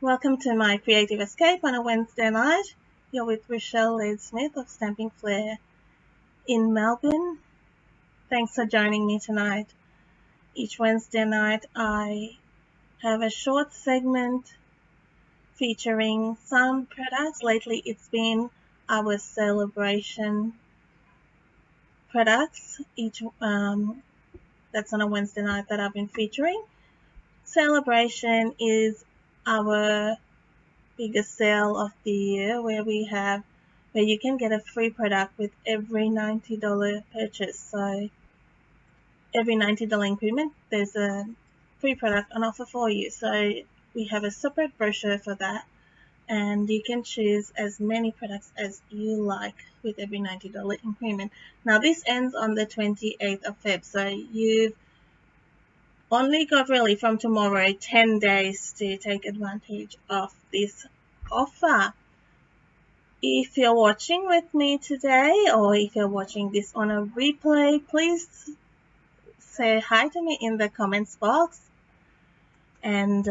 Welcome to my creative escape on a Wednesday night. You're with Rochelle Leigh-Smith of Stamping Flair in Melbourne. Thanks for joining me tonight. Each Wednesday night I have a short segment featuring some products. Lately it's been our Sale-A-Bration products. That's on a Wednesday night that I've been featuring. Sale-A-Bration is our biggest sale of the year where you can get a free product with every $90 purchase. So every $90 increment, there's a free product on offer for you. So we have a separate brochure for that, and you can choose as many products as you like with every $90 increment. Now this ends on the 28th of Feb, so you've only got really from tomorrow 10 days to take advantage of this offer. If you're watching with me today, or if you're watching this on a replay, please say hi to me in the comments box and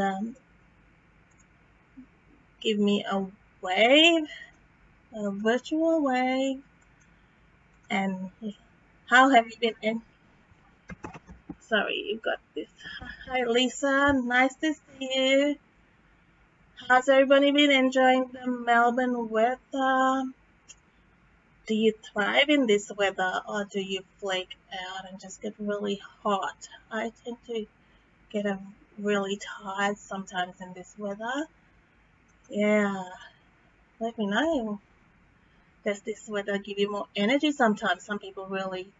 give me a wave, a virtual wave. And how have you been? Sorry, you got this. Hi Lisa, nice to see you. How's everybody been enjoying the Melbourne weather? Do you thrive in this weather, or do you flake out and just get really hot? I tend to get really tired sometimes in this weather. Yeah, let me know. Does this weather give you more energy sometimes? Some people really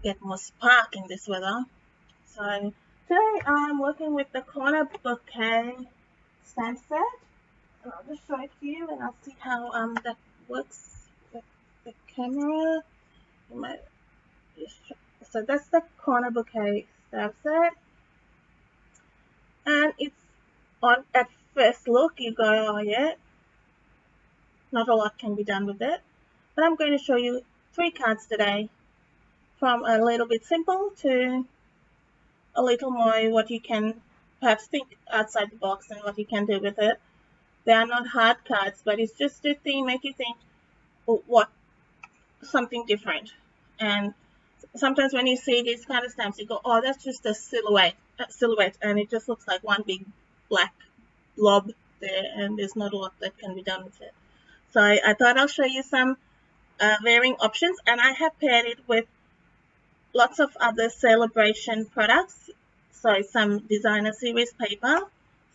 get more spark in this weather. So today I'm working with the Corner Bouquet Stamp set. And I'll just show it to you and I'll see how that works with the camera. So that's the Corner Bouquet Stamp set. And it's on at first look, you go, oh yeah, not a lot can be done with it. But I'm going to show you 3 cards today, from a little bit simple to a little more what you can perhaps think outside the box and what you can do with it. They are not hard cards, but it's just to make you think what something different. And sometimes when you see these kind of stamps, you go, oh, that's just a silhouette, and it just looks like one big black blob there, and there's not a lot that can be done with it. So I thought I'll show you some varying options, and I have paired it with lots of other Sale-A-Bration products. So some designer series paper.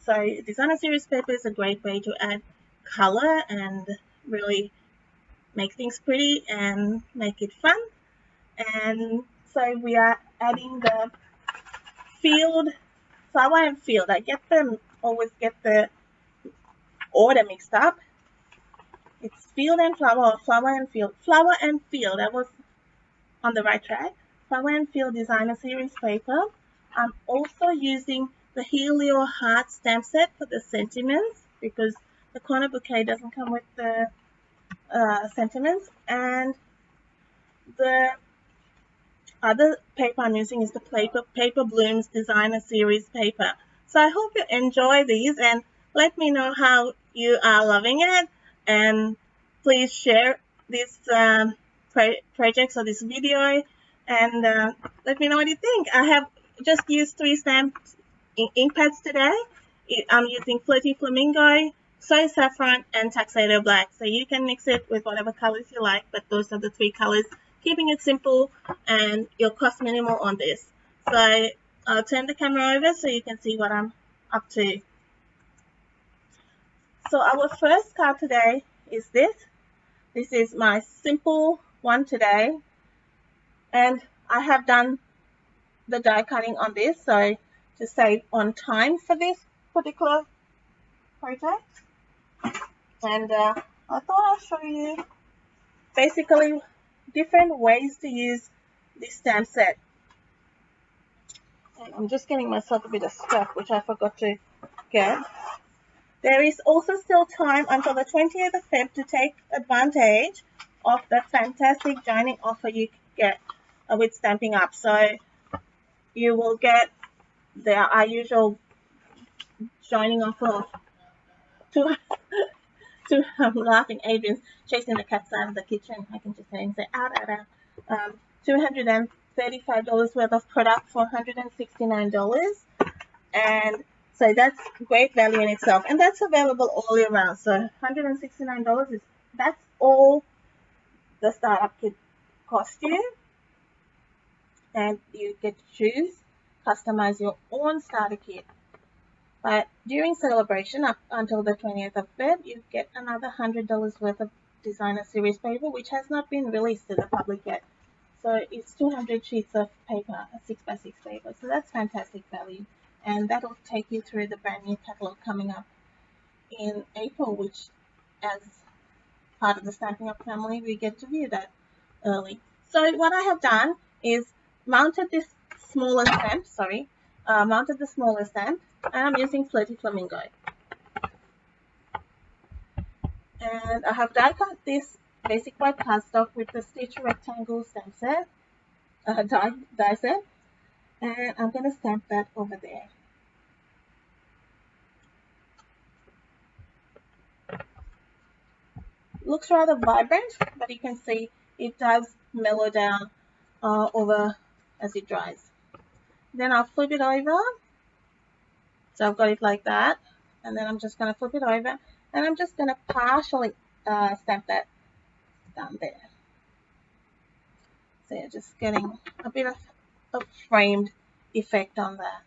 So designer series paper is a great way to add color and really make things pretty and make it fun. And so we are adding the flower and field. I always get the order mixed up. It's field and flower, or flower and field. Flower and field, I was on the right track. Flower and field designer series paper. I'm also using the Helio Heart stamp set for the sentiments, because the Corner Bouquet doesn't come with the sentiments. And the other paper I'm using is the Paper Blooms designer series paper. So I hope you enjoy these, and let me know how you are loving it, and please share this projects or this video, and let me know what you think. I have just used 3 stamps ink pads today. I'm using Flirty, Flamingo, Soy Saffron, and Tuxedo Black. So you can mix it with whatever colors you like, but those are the 3 colors, keeping it simple, and you'll cost minimal on this. So I'll turn the camera over so you can see what I'm up to. So our first card today is this. This is my simple one today, and I have done the die cutting on this, so to save on time for this particular project. And I thought I'll show you basically different ways to use this stamp set. And I'm just getting myself a bit of stuff which I forgot to get. There is also still time until the 20th of Feb to take advantage of the fantastic joining offer you get with Stamping Up. So you will get our usual joining offer of to I'm laughing. Adrian's chasing the cats out of the kitchen. I can just say and say out. $235 worth of product for $169, and so that's great value in itself, and that's available all year round. So $169 is that's all the startup kit cost you, and you get to choose, customize your own starter kit. But during Sale-A-Bration up until the 20th of Feb, you get another $100 worth of designer series paper, which has not been released to the public yet. So it's 200 sheets of paper, a 6x6 paper. So that's fantastic value. And that'll take you through the brand new catalog coming up in April, which as part of the Stampin' Up family, we get to view that early. So what I have done is mounted this smaller stamp, mounted the smaller stamp, and I'm using Flirty Flamingo. And I have die cut this basic white cardstock with the stitch rectangle stamp set, die set, and I'm going to stamp that over there. Looks rather vibrant, but you can see it does mellow down over as it dries. Then I'll flip it over. So I've got it like that, and then I'm just going to flip it over, and I'm just going to partially stamp that down there. So you're just getting a bit of a framed effect on that.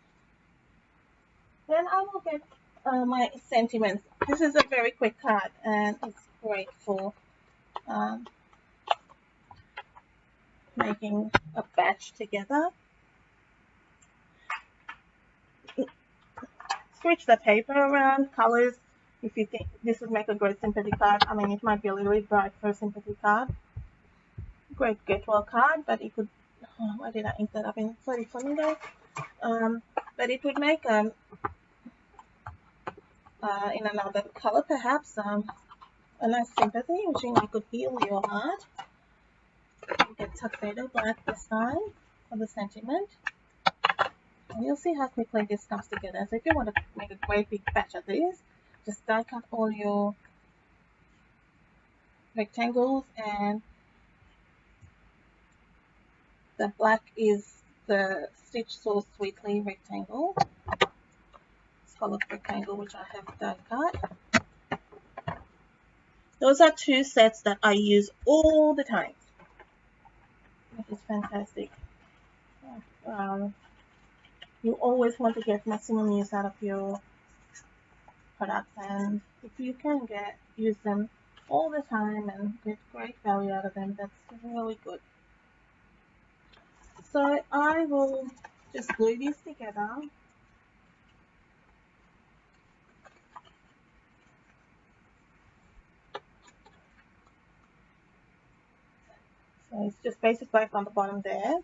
Then I will get my sentiments. This is a very quick card, and it's great for making a batch together. Switch the paper around, colors. If you think this would make a great sympathy card, I mean, it might be a little bit bright for a sympathy card. Great get well card, but it could. Oh, why did I ink that up in Flirty Flamingo? But it would make in another color, perhaps a nice sympathy, which I could heal your heart. You get Tuxedo black this time for the sentiment. And you'll see how quickly this comes together. So if you want to make a great big batch of this, just die cut all your rectangles, and the black is the Stitch So Sweetly rectangle. It's called rectangle, which I have die cut. Those are two sets that I use all the time, which is fantastic. You always want to get maximum use out of your products, and if you can use them all the time and get great value out of them, that's really good. So I will just glue these together. So it's just basic black on the bottom there.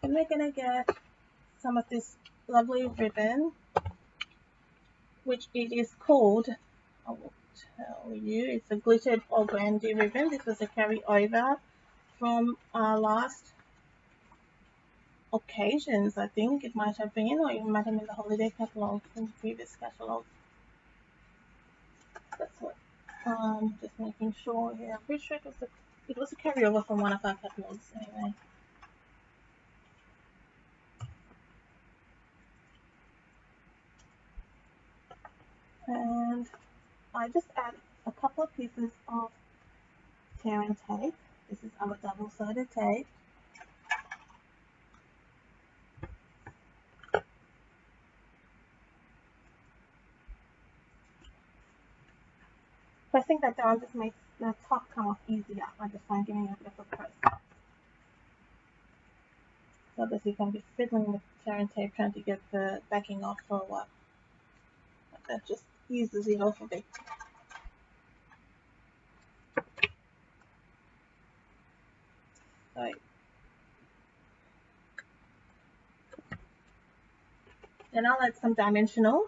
And we're going to get some of this lovely ribbon, which it is called, I will tell you, it's a glittered organdy ribbon. This was a carryover from our last occasions, I think it might have been, or it might have been the holiday catalogue in the previous catalogue. That's what, just making sure here. I'm pretty sure it was a carryover from one of our catalogues anyway. And I just add a couple of pieces of tear and tape. This is our double-sided tape. Pressing that down just makes the top come off easier. I just find giving it a bit of a press. So that you can be fiddling with tear and tape trying to get the backing off for a while. But that just eases it off a bit. So then I'll add some dimensionals.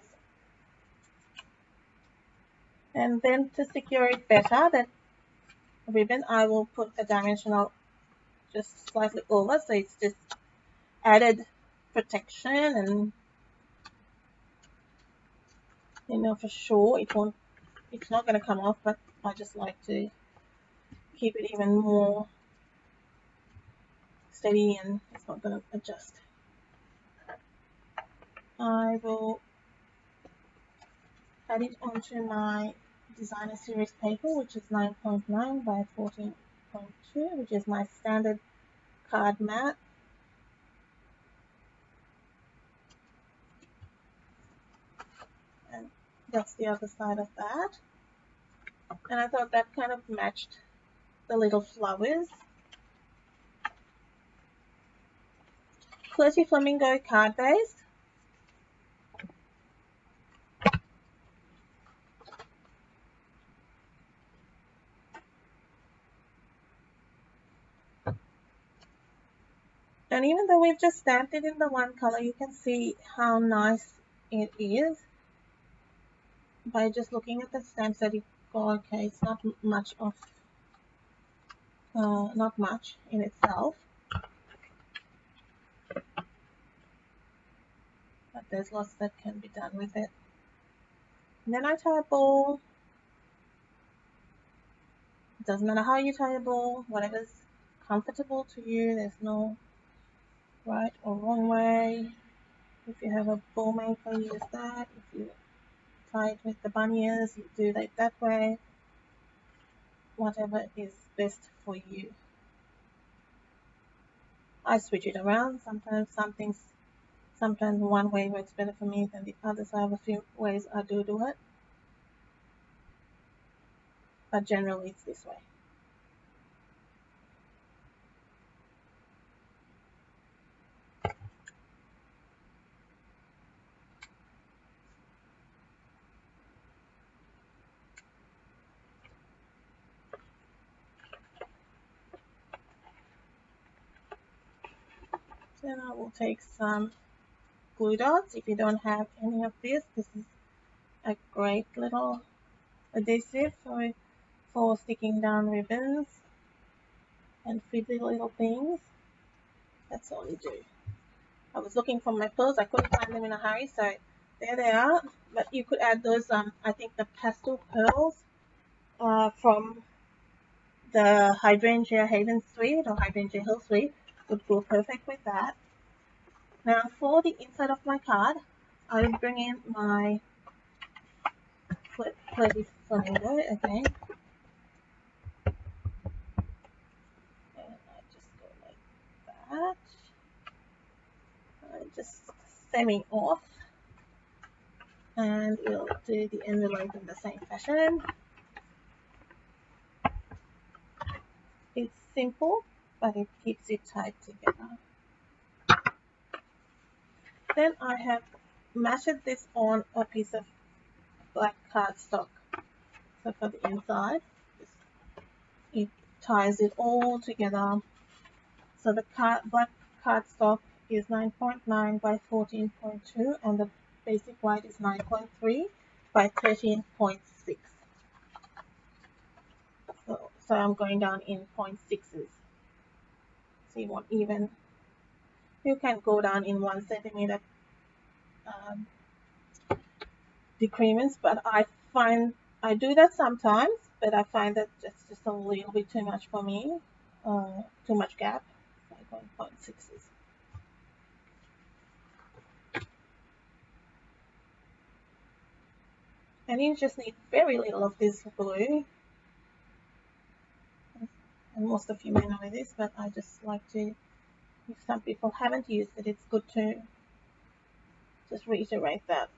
And then to secure it better, that ribbon, I will put a dimensional just slightly over, so it's just added protection, and you know for sure it's not going to come off, but I just like to keep it even more steady and it's not going to adjust. I will add it onto my designer series paper, which is 9.9 by 14.2, which is my standard card mat. And that's the other side of that. And I thought that kind of matched the little flowers. Flirty Flamingo card base. And even though we've just stamped it in the one color, you can see how nice it is by just looking at the stamps that you go, okay, it's not much of, not much in itself, but there's lots that can be done with it. And then I tie a ball. It doesn't matter how you tie a ball, whatever's comfortable to you. There's no right or wrong way. If you have a ball maker, use that. If you tie it with the bunnies, you do it that way. Whatever is best for you. I switch it around. Sometimes one way works better for me than the other, so I have a few ways I do it. But generally it's this way. Then I will take some glue dots. If you don't have any of this is a great little adhesive for sticking down ribbons and fiddly little things. That's all you do. I was looking for my pearls. I couldn't find them in a hurry, so there they are. But you could add those, I think the pastel pearls from the Hydrangea Haven Suite or Hydrangea Hill Suite would go perfect with that. Now for the inside of my card, I will bring in my Flirty Flamingo again. And I just go like that. I just semi off. And we'll do the envelope in the same fashion. It's simple, but it keeps it tied together. Then I have matched this on a piece of black cardstock. So for the inside, it ties it all together. So the black cardstock is 9.9 by 14.2 and the basic white is 9.3 by 13.6. So I'm going down in 0.6s. So you want even. You can go down in 1 centimeter decrements, but I find I do that sometimes, but I find that it's just a little bit too much for me, too much gap. So I go in 0.6s. And you just need very little of this glue. And most of you may know this, but I just like to, if some people haven't used it, it's good to just reiterate that.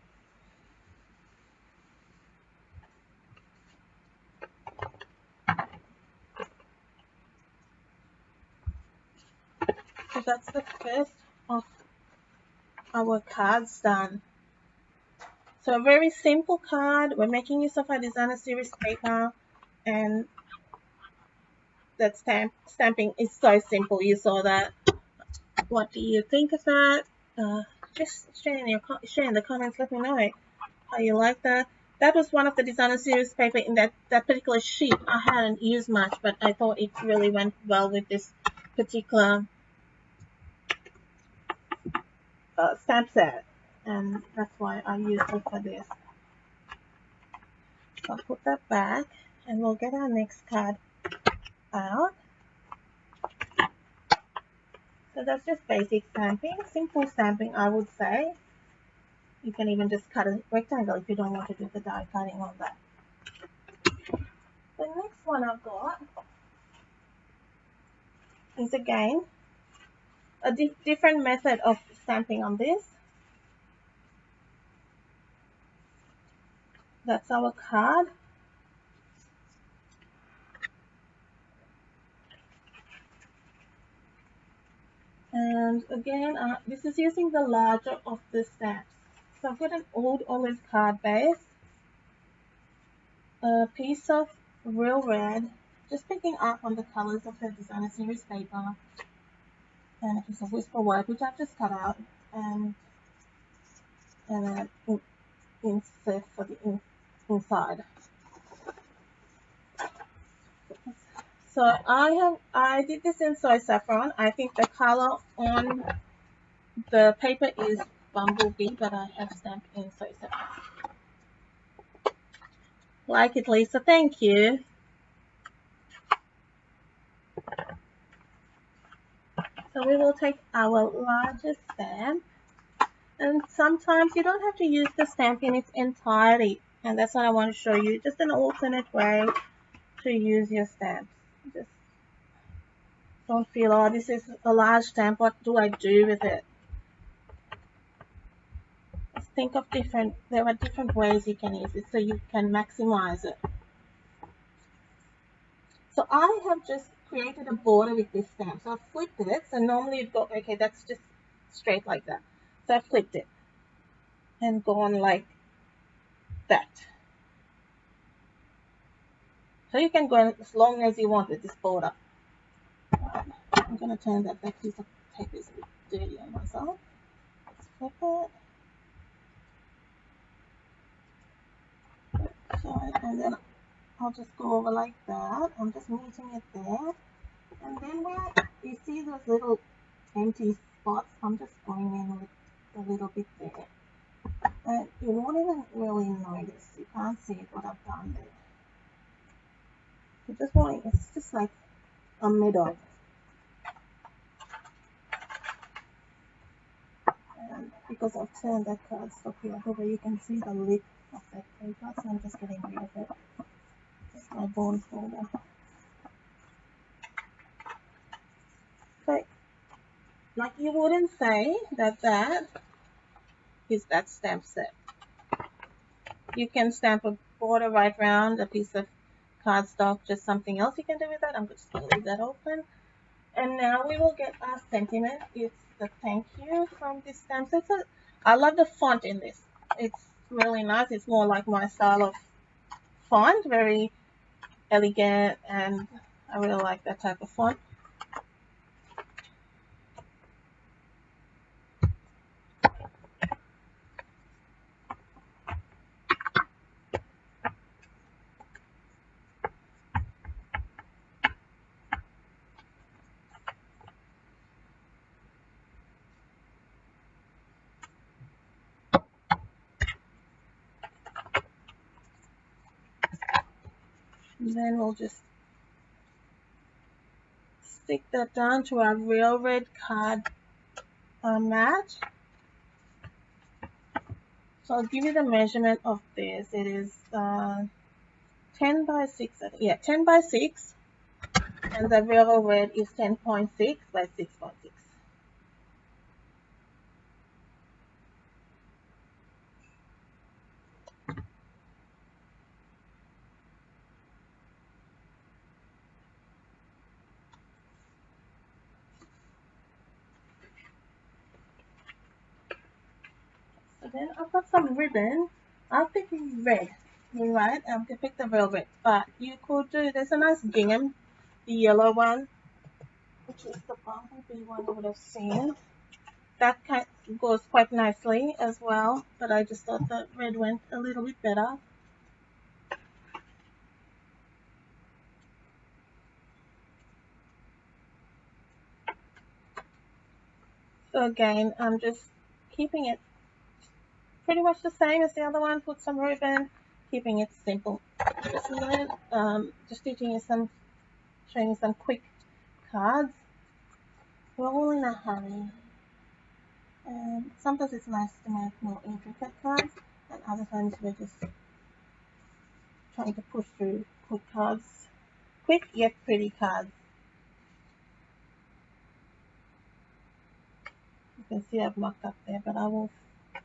So that's the first of our cards done. So a very simple card. We're making use of our designer series paper, and that stamping is so simple. You saw that. What do you think of that? Just share in the comments. Let me know how you like that. That was one of the designer series paper in that particular sheet. I hadn't used much, but I thought it really went well with this particular stamp set, and that's why I used it for this. So I'll put that back, and we'll get our next card out. So that's just basic stamping, simple stamping, I would say. You can even just cut a rectangle if you don't want to do the die cutting on that. The next one I've got is again a different method of stamping on this. That's our card. And again, this is using the larger of the stamps. So I've got an old olive card base, a piece of real red, just picking up on the colors of the designer series paper, and a piece of whisper white, which I've just cut out, and an insert for the inside. So I did this in soy saffron. I think the color on the paper is bumblebee, but I have stamped in soy saffron. Like it, Lisa, thank you. So we will take our largest stamp, and sometimes you don't have to use the stamp in its entirety, and that's what I want to show you, just an alternate way to use your stamps. Just don't feel, oh, this is a large stamp, what do I do with it? Just think of there are different ways you can use it so you can maximize it. So I have just created a border with this stamp. So I flipped it. So normally you'd go, okay, that's just straight like that. So I flipped it and gone like that. So you can go as long as you want with this border. I'm going to turn that piece of paper is a bit dirty on myself. Let's flip it. So, and then I'll just go over like that. I'm just meeting it there. And then where you see those little empty spots, I'm just going in with a little bit there. And you won't even really notice. You can't see what I've done there. It's just like a middle. And because I've turned that cardstock here over, you can see the lip of that paper, so I'm just getting rid of it. Just my bone folder. So, like you wouldn't say that is that stamp set. You can stamp a border right round a piece of cardstock, just something else you can do with that. I'm just going to leave that open. And now we will get our sentiment. It's the thank you from this stamp set. I love the font in this. It's really nice. It's more like my style of font, very elegant, and I really like that type of font. And then we'll just stick that down to our real red card mat. So I'll give you the measurement of this. It is 10 by 6. Yeah, 10 by 6. And the real red is 10.6 by 6.6. So then I've got some ribbon. I'll pick red. You're right, I'm going to pick the real red. But you could do, there's a nice gingham, the yellow one, which is the bumblebee one you would have seen. That goes quite nicely as well, but I just thought the red went a little bit better. So again, I'm just keeping it pretty much the same as the other one. Put some ribbon, keeping it simple. Just teaching you showing you some quick cards. We're all in a hurry. And sometimes it's nice to make more intricate cards, and other times we're just trying to push through quick cards. Quick yet pretty cards. You can see I've marked up there, but I will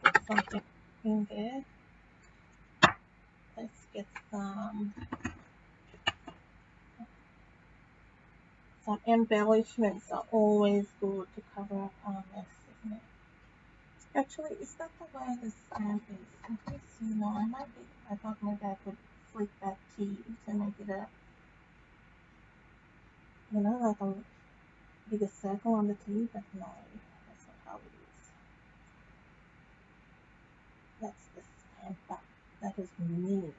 put something in there. Let's get some embellishments are always good to cover up our mess, isn't it? Actually, is that the way the stamp is? Let me see. No, I thought maybe I could flick that T to make it a, like a bigger circle on the T, but no, that's not how it is. That's the stamp back. That is mean.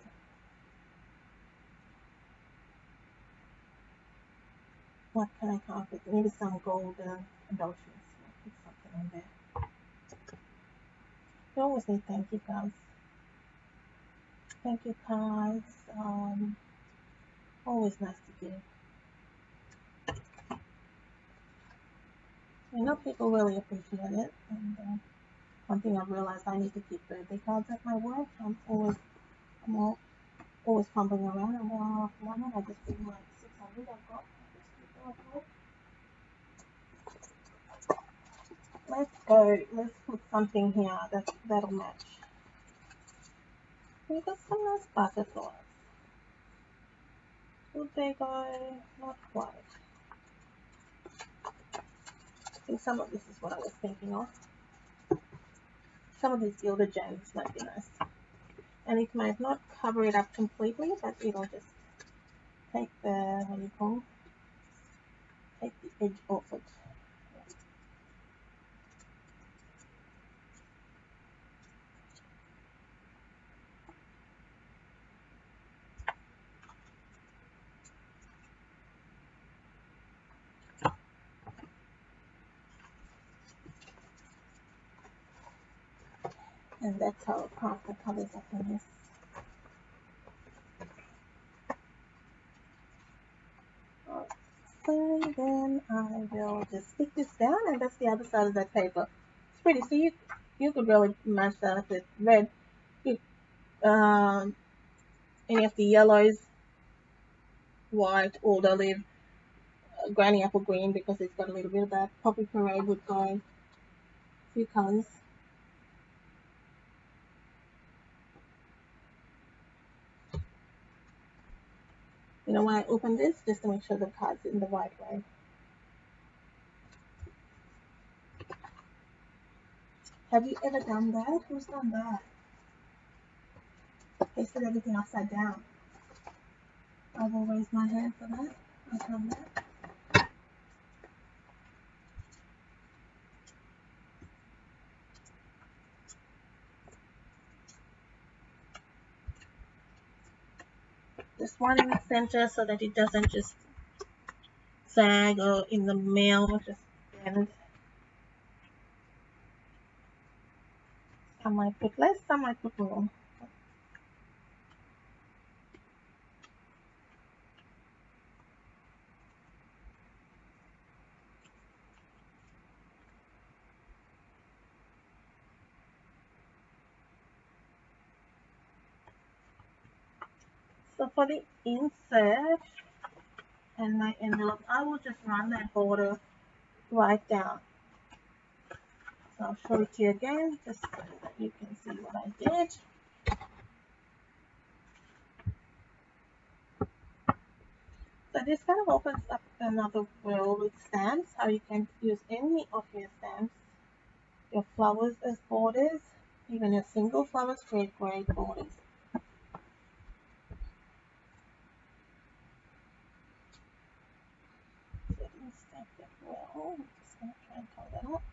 What can I come up with? Maybe some golden embellishments. I'll put something on there. You always need thank you cards. Thank you cards. Always nice to give. I know people really appreciate it. And one thing I've realized, I need to keep birthday cards at my work. I'm always fumbling around. And why not? I just bring like 600 I've got. Let's go. Let's put something here that'll match. We've got some nice butterflies. Would they go? Not quite. I think some of this is what I was thinking of. Some of these gilded gems might be nice. And it might not cover it up completely, but it'll just take the, take the edge off it. And that's how I craft the colors up in this. So then I will just stick this down, and that's the other side of that paper. It's pretty. So you could really match that up with red. Any of the yellows, white, or the olive, granny apple green, because it's got a little bit of that. Poppy parade would go a few colors. You know why I open this? Just to make sure the card's in the right way. Have you ever done that? Who's done that? Pasted everything upside down. I will raise my hand for that. I've done that. Just one in the center so that it doesn't just sag or in the middle, just bend. I might put less, I might put more. So for the insert and my envelope, I will just run that border right down. So I'll show it to you again, just so that you can see what I did. So this kind of opens up another world with stamps, how you can use any of your stamps, your flowers as borders, even your single flowers create great borders. Didn't stack that well. I'm just going to try and tie that up.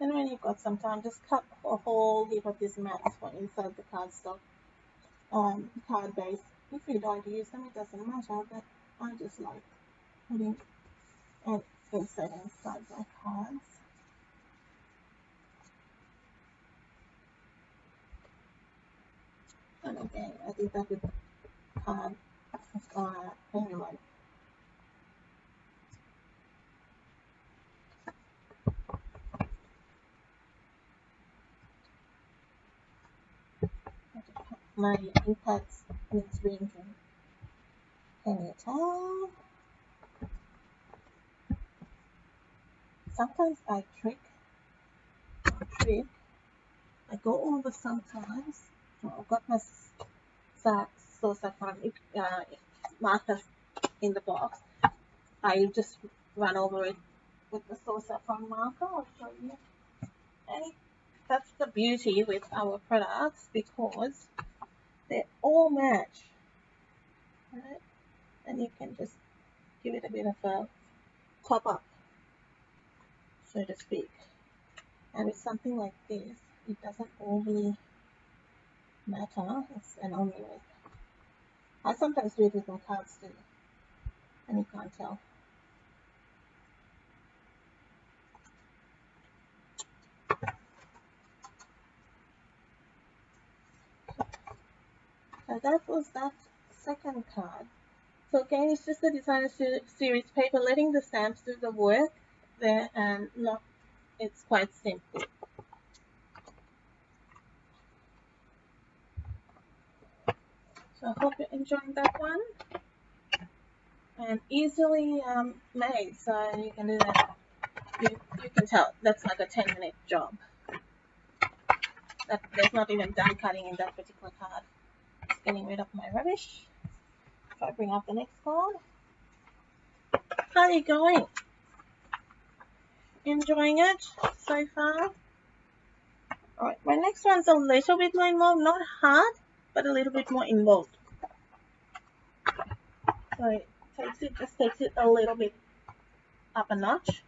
And when you've got some time, just cut a whole heap of these mats for inside the cardstock card base. If you don't use them, it doesn't matter, but I just like putting an insert inside my cards. And again, I did that with card anyway. My impacts needs ring. Can you tell? Sometimes I trick. I go over sometimes. So I've got my saffron marker in the box. I just run over it with the saffron marker. I'll show you. And that's the beauty with our products because they all match. Right? And you can just give it a bit of a top up, so to speak. And with something like this, it doesn't overly matter. It's an omelette. I sometimes do it with my cards too, and you can't tell. So that was that second card. So again, it's just the designer series paper, letting the stamps do the work there, and not. It's quite simple. So I hope you're enjoying that one. And easily made, so you can do that. You can tell that's like a 10-minute job. There's not even die cutting in that particular card. Just getting rid of my rubbish. If I bring up the next card. How are you going? Enjoying it so far? Alright, my next one's a little bit more involved, not hard, but a little bit more involved. So it just takes it a little bit up a notch.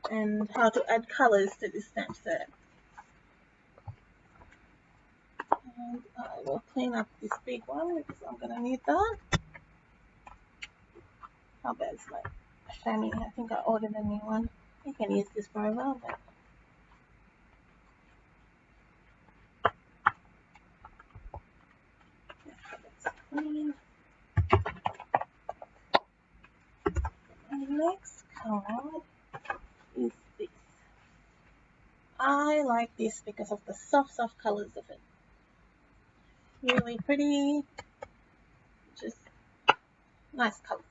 And how to add colors to this stamp set. And I will clean up this big one because I'm going to need that. How bad is my chamois? I think I ordered a new one. You can use this forever, but that's clean. And the next card is this. I like this because of the soft colors of it. Really pretty, just nice colors.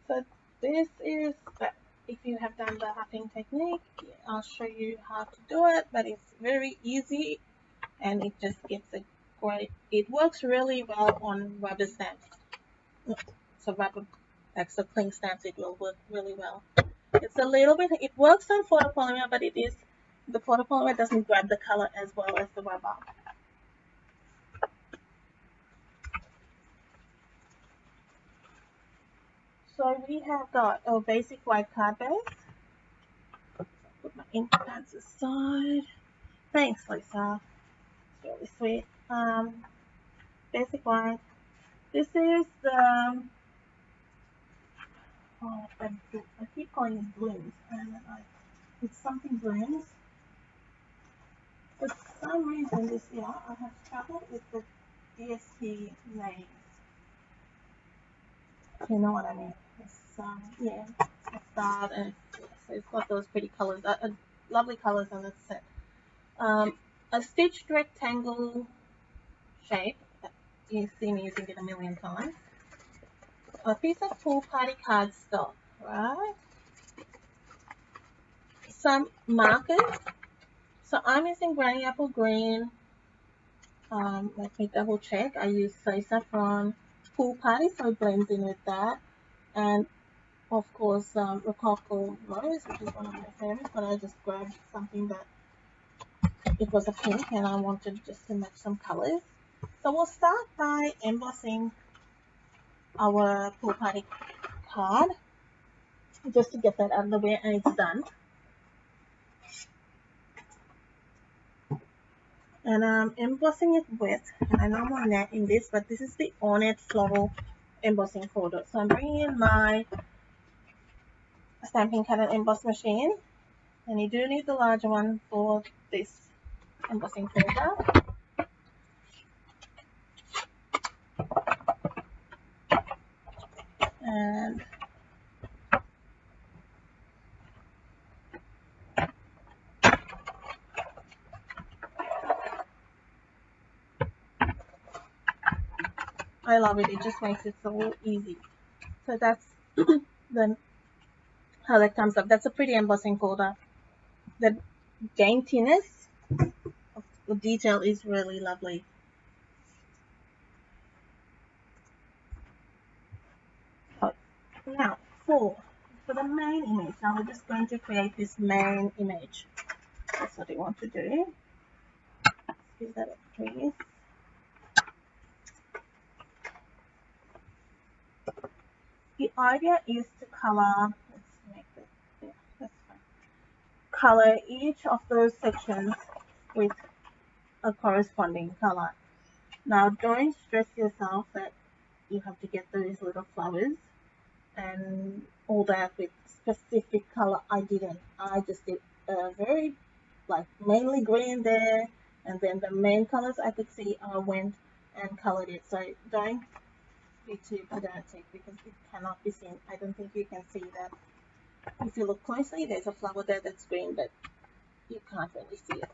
So this is that. If you have done the wrapping technique, I'll show you how to do it, but it's very easy and it just gets a great, it works really well on rubber stamps. So rubber, like so cling stamps, it will work really well. It's a little bit, it works on photopolymer, but the photopolymer doesn't grab the color as well as the rubber. So we have got a basic white card base. Put my ink pads aside. Thanks, Lisa. It's really sweet. Basic white. This is the I keep calling it blooms, and it's something blooms. For some reason this year I have struggled with the DSP names. You know what I mean? It's yeah, it's that, and it's got those pretty colors, lovely colors on this set. A stitched rectangle shape. You've seen me using it a million times. A piece of pool party cardstock, right? Some markers. So I'm using granny apple green. Let me double check. I use saffron pool party, so it blends in with that. And of course, Rococo Rose, which is one of my favorites, but I just grabbed something that it was a pink and I wanted just to match some colors. So we'll start by embossing our pool party card, just to get that out of the way, and it's done. and I'm embossing it with, and I know I'm not in this, but this is the Ornate Floral embossing folder. So I'm bringing in my Stampin' Cut and Emboss machine, and you do need the larger one for this embossing folder. And I love it, it just makes it so easy. So that's the how that comes up. That's a pretty embossing folder. The daintiness of the detail is really lovely. Now for the main image, now we're just going to create this main image. That's what we want to do. Give that a twist. The idea is to color, let's make this, yeah, that's fine. Color each of those sections with a corresponding color. Now don't stress yourself that you have to get those little flowers and all that with specific color. I didn't. I just did a very like mainly green there, and then the main colors I could see I went and colored it. So don't be too pedantic because it cannot be seen. I don't think you can see that. If you look closely, there's a flower there that's green, but you can't really see it.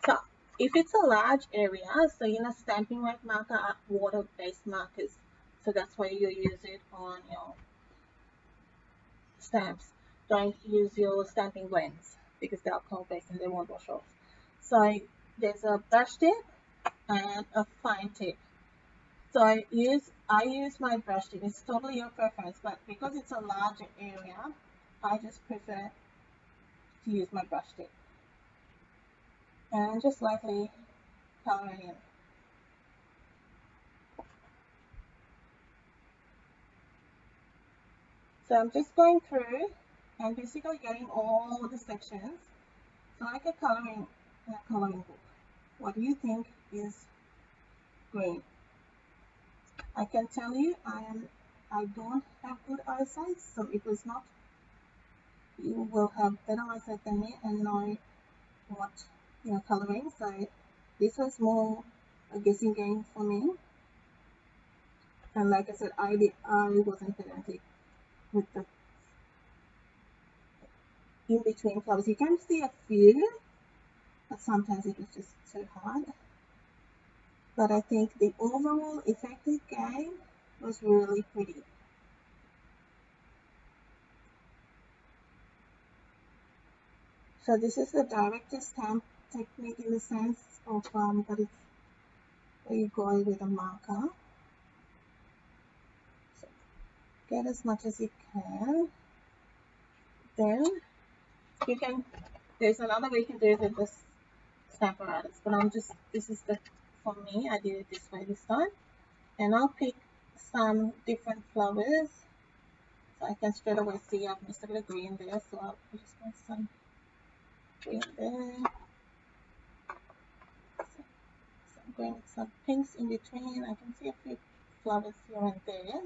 So if it's a large area, so in a stamping rack marker are water-based markers. So that's why you use it on your stamps. Don't use your stamping blends because they're alcohol-based and they won't wash off. So there's a brush tip and a fine tip. So I use my brush tip. It's totally your preference, but because it's a larger area, I just prefer to use my brush tip and just lightly color it in. So I'm just going through and basically getting all the sections. So like a coloring book. What do you think is green? I can tell you I don't have good eyesight, so it was not. You will have better eyesight than me and know what you're coloring. So this was more a guessing game for me. And like I said, I wasn't pedantic with the in between flowers. You can see a few, but sometimes it was just too hard. But I think the overall effect it gave was really pretty. So this is the director stamp technique in the sense of that it's where you go with a marker. So get as much as you can. Then you can. There's another way you can do it with this stamp apparatus, but this is for me. I did it this way this time, and I'll pick some different flowers. So I can straight away see I've missed a bit of green there, so I'll just put some green there. Some green, some pinks in between. I can see a few flowers here and there.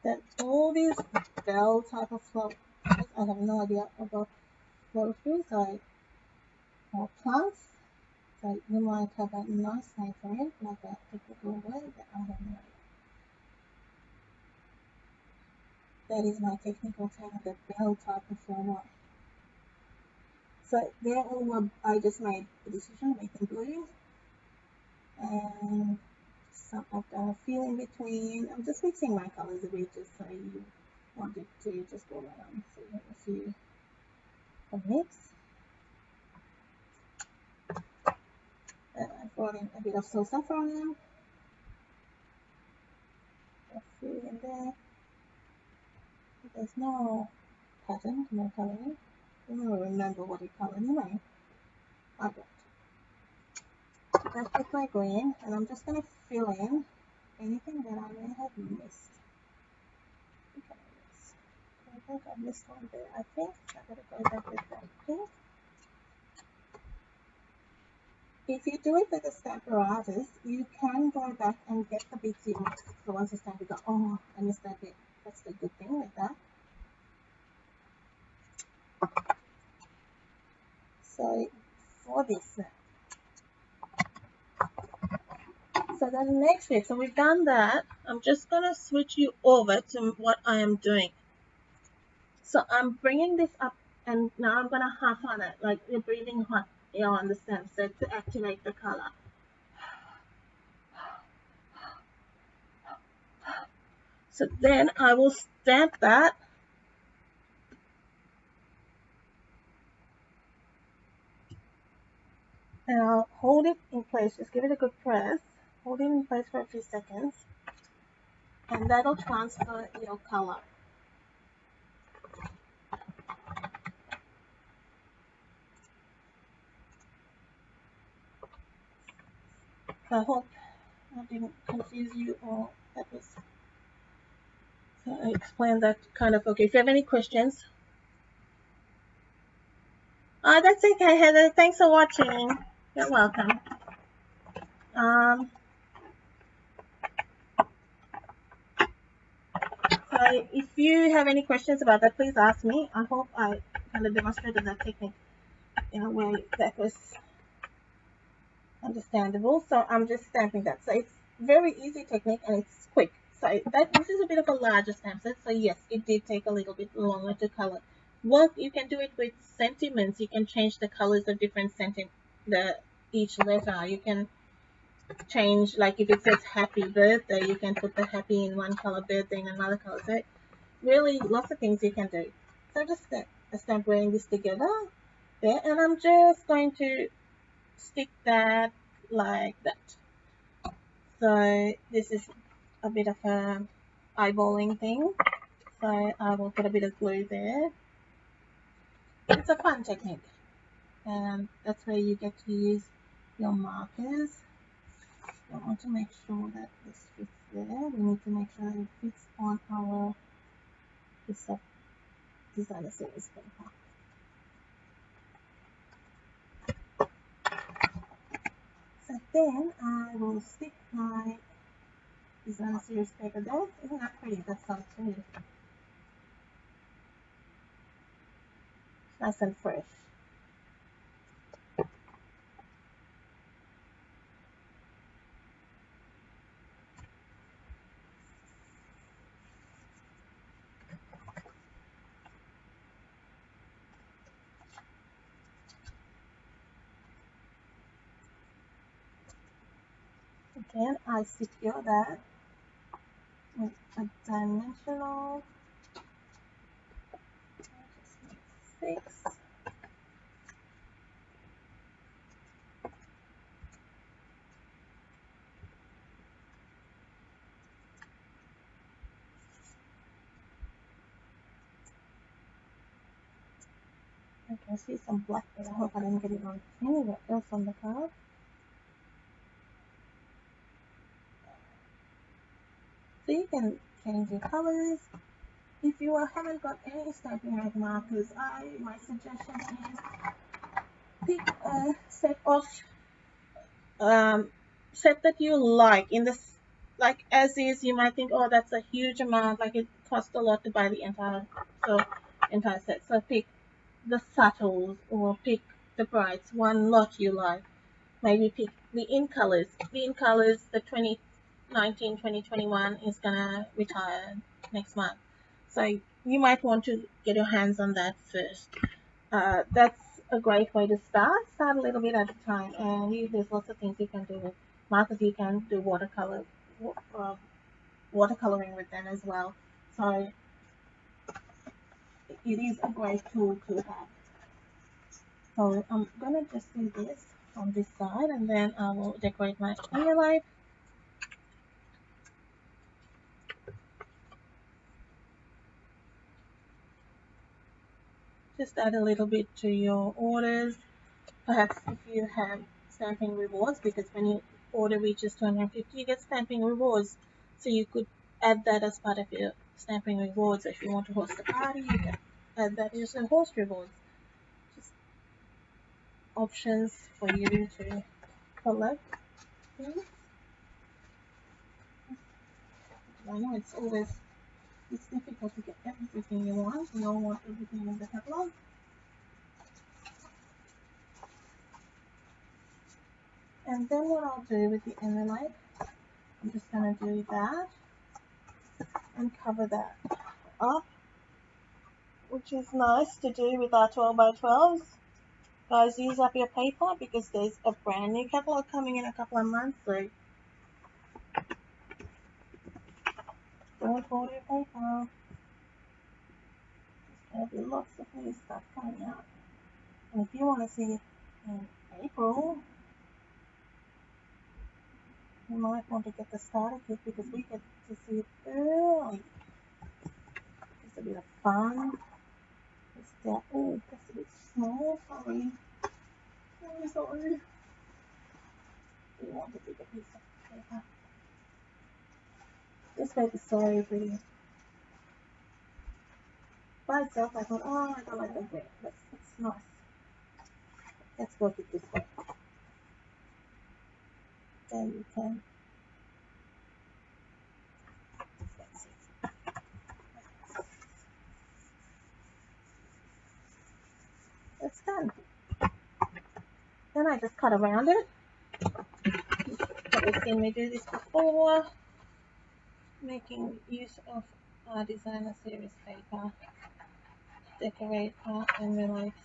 Then all these bell type of flowers, I have no idea about floristry, or plants. So you might have a nice name for it, like a technical word, but I have no idea. That is my technical term, the bell type of flower. So they're all I just made a decision, make them blue. And some I've done a few in between. I'm just mixing my colors a bit just so you want it to just go around. So you have a few a mix. And I brought in a bit of soul saffron. A few in there. There's no pattern, no coloring. I don't remember what it colored anyway. Okay. That's with my green, and I'm just going to fill in anything that I may have missed. I think I missed one there. I think I gotta go back with that pink. If you do it with a stamper artist, you can go back and get the bits you missed. So once you stamp, you go, oh, I missed that bit. That's the good thing with that. So for this, so the next bit, so we've done that. I'm just gonna switch you over to what I am doing. So I'm bringing this up, and now I'm gonna half on it, like you're breathing hot air on the stamp set to activate the color. So then I will stamp that. And I'll hold it in place. Just give it a good press. Hold it in place for a few seconds. And that'll transfer your color. I hope I didn't confuse you, or that was, so I explained that kind of okay. If you have any questions. Oh, that's okay, Heather. Thanks for watching. You're welcome. So if you have any questions about that, please ask me. I hope I kind of demonstrated that technique in a way that was understandable. So I'm just stamping that. So it's very easy technique, and it's quick. So this is a bit of a larger stamp set. So yes, it did take a little bit longer to color. Well, you can do it with sentiments. You can change the colors of different each letter. You can change, like if it says happy birthday, you can put the happy in one color, birthday in another color. So really lots of things you can do. So I'm just stamp wearing this together there, and I'm just going to stick that like that. So this is a bit of a eyeballing thing. So I will put a bit of glue there. It's a fun technique, and that's where you get to use your markers. I want to make sure that this fits there. We need to make sure that it fits on our piece of designer series paper. So then I will stick my designer series paper there. Isn't that pretty? That's so pretty. Nice and fresh. Again, I secure that with a dimensional 6. I can see some black there. I hope I didn't get it on anywhere else on the card. So you can change your colors. If you haven't got any stamping rag markers, my suggestion is pick a set of set that you like. In this, like as is, you might think, oh, that's a huge amount. Like it costs a lot to buy the entire set. So pick the subtles, or pick the brights. One lot you like. Maybe pick the in colors. The in colors, the 2019, 2021 is gonna retire next month. So you might want to get your hands on that first. That's a great way to start. Start a little bit at a time, and there's lots of things you can do with markers. You can do watercoloring with them as well. So it is a great tool to have. So I'm gonna just do this on this side, and then I will decorate my envelope. Just add a little bit to your orders. perhaps if you have stamping rewards, because when your order reaches 250 you get stamping rewards, so you could add that as part of your stamping rewards. If you want to host a party, you can add that as a host rewards. Just options for you to collect things. I know it's difficult to get everything you want. You don't want everything in the catalog. And then what I'll do with the envelope, I'm just going to do that and cover that up, which is nice to do with our 12 by 12s. Guys, use up your paper because there's a brand new catalog coming in a couple of months, so don't hold your paper. There's going to be lots of new stuff coming out. And if you want to see it in April, you might want to get the starter kit because we get to see it early. It's a bit of fun. It's that, oh, that's a bit small, sorry. Oh, sorry. We want a bigger piece of paper. This paper is so pretty. By itself, I thought, oh, I don't like that way, but it's nice. Let's work it this way. Then you can. That's it. It's done. Then I just cut around it. You've seen me do this before, making use of our designer series paper. Decorate our envelopes.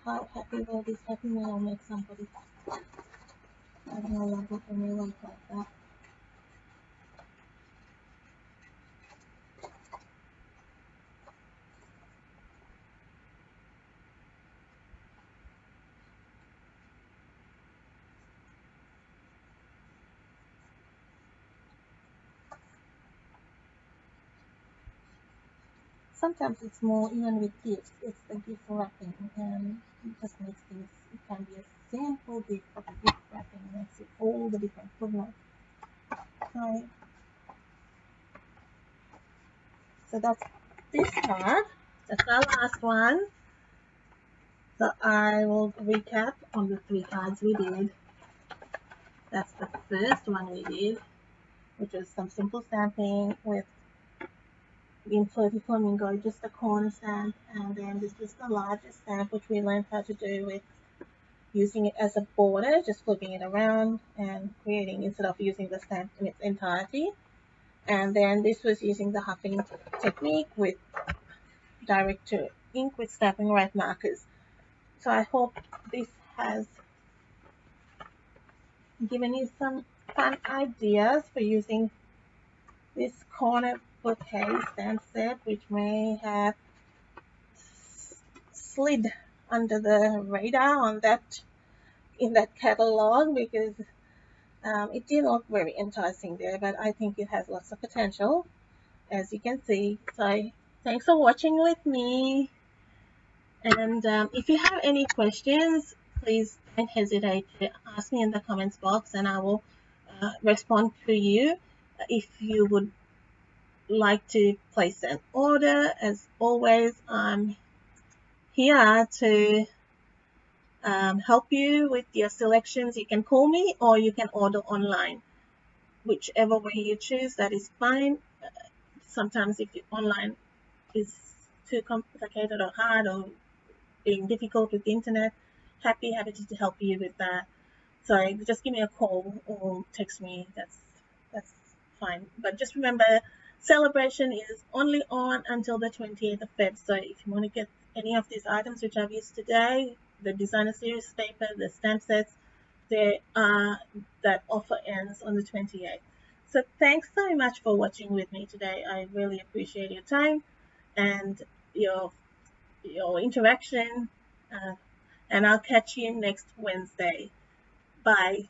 How happy will this happy meal make somebody? I don't know, love it when you like that. Sometimes it's more, even with gifts, it's the gift wrapping, and it just makes things, it can be a simple gift, but the gift wrapping makes it all the difference, doesn't it? So that's this part. That's our last one. So I will recap on the 3 cards we did. That's the first one we did, which was some simple stamping with in Flirty Flamingo, just a corner stamp, and then this was the largest stamp, which we learned how to do with using it as a border, just flipping it around and creating instead of using the stamp in its entirety. And then this was using the huffing technique with direct to ink with Stampin' Right markers. So I hope this has given you some fun ideas for using this Corner Bouquet Stamp set, which may have slid under the radar on that in that catalog because it didn't look very enticing there, but I think it has lots of potential, as you can see. So thanks for watching with me, and if you have any questions, please don't hesitate to ask me in the comments box, and I will respond to you. If you would like to place an order, as always, I'm here to help you with your selections. You can call me or you can order online. Whichever way you choose, that is fine. Sometimes if online is too complicated or hard or being difficult with the internet, happy to help you with that. So just give me a call or text me. That's fine. But just remember, Sale-A-Bration is only on until the 28th of Feb. So if you want to get any of these items which I've used today, the designer series paper, the stamp sets, that offer ends on the 28th. So thanks so much for watching with me today. I really appreciate your time and your interaction. And I'll catch you next Wednesday. Bye.